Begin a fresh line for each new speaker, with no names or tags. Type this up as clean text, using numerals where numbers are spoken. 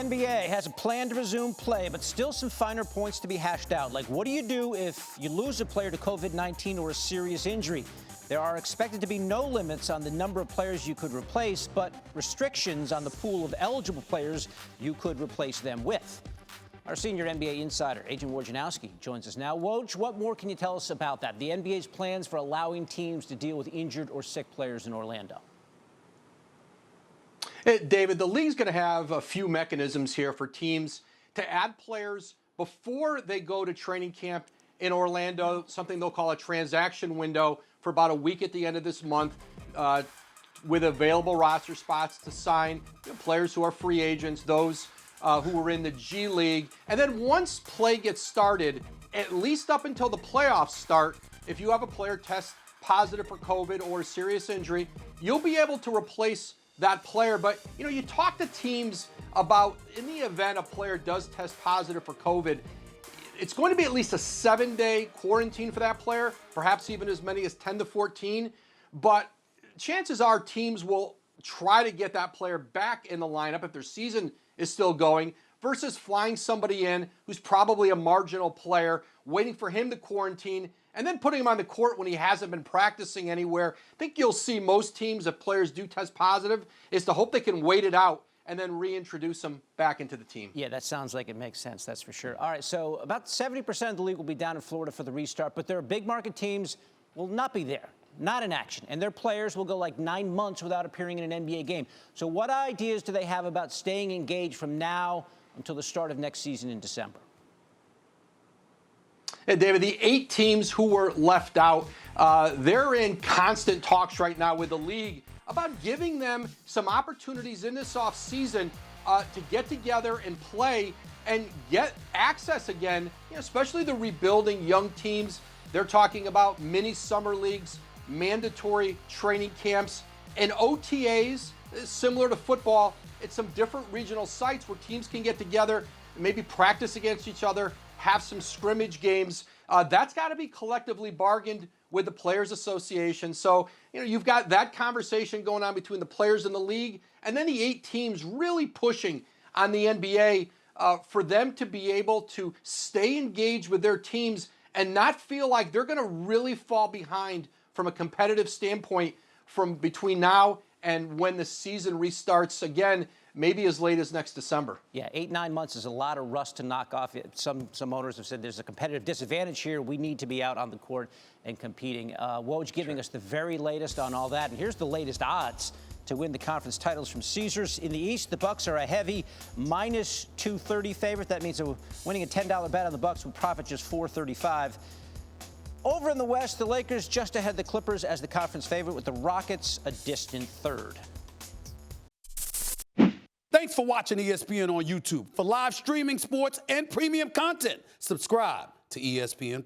NBA has a plan to resume play, but still some finer points to be hashed out. Like, what do you do if you lose a player to COVID-19 or a serious injury? There are expected to be no limits on the number of players you could replace, but restrictions on the pool of eligible players you could replace them with. Our senior NBA insider, Adrian Wojnarowski, joins us now. Woj, what more can you tell us about that? The NBA's plans for allowing teams to deal with injured or sick players in Orlando.
David, the league's going to have a few mechanisms here for teams to add players before they go to training camp in Orlando, something they'll call a transaction window for about a week at the end of this month, with available roster spots to sign players who are free agents, those who are in the G League. And then once play gets started, at least up until the playoffs start, if you have a player test positive for COVID or a serious injury, you'll be able to replace that player. But, you talk to teams about, in the event a player does test positive for COVID, it's going to be at least a 7-day quarantine for that player, perhaps even as many as 10 to 14. But chances are teams will try to get that player back in the lineup if their season is still going, versus flying somebody in who's probably a marginal player, waiting for him to quarantine, and then putting him on the court when he hasn't been practicing anywhere. I think you'll see most teams, if players do test positive, is to hope they can wait it out and then reintroduce them back into the team.
Yeah, that sounds like it makes sense, that's for sure. All right, so about 70% of the league will be down in Florida for the restart, but their big market teams will not be there, not in action, and their players will go like 9 months without appearing in an NBA game. So what ideas do they have about staying engaged from now until the start of next season in December?
Hey, David, the 8 teams who were left out, they're in constant talks right now with the league about giving them some opportunities in this offseason to get together and play and get access again, especially the rebuilding young teams. They're talking about mini summer leagues, mandatory training camps, and OTAs, similar to football, at some different regional sites where teams can get together, maybe practice against each other, have some scrimmage games. That's got to be collectively bargained with the Players Association. So, you've got that conversation going on between the players and the league, and then the 8 teams really pushing on the NBA for them to be able to stay engaged with their teams and not feel like they're going to really fall behind from a competitive standpoint from between now and when the season restarts again, maybe as late as next December.
Yeah, 8-9 months is a lot of rust to knock off. Some owners have said there's a competitive disadvantage here. We need to be out on the court and competing. Woj giving us the very latest on all that. And here's the latest odds to win the conference titles from Caesars. In the East, the Bucks are a heavy -230 favorite. That means winning a $10 bet on the Bucks will profit just $4.35. Over in the West, the Lakers just ahead the Clippers as the conference favorite, with the Rockets a distant third.
Thanks for watching ESPN on YouTube. For live streaming sports and premium content, subscribe to ESPN+.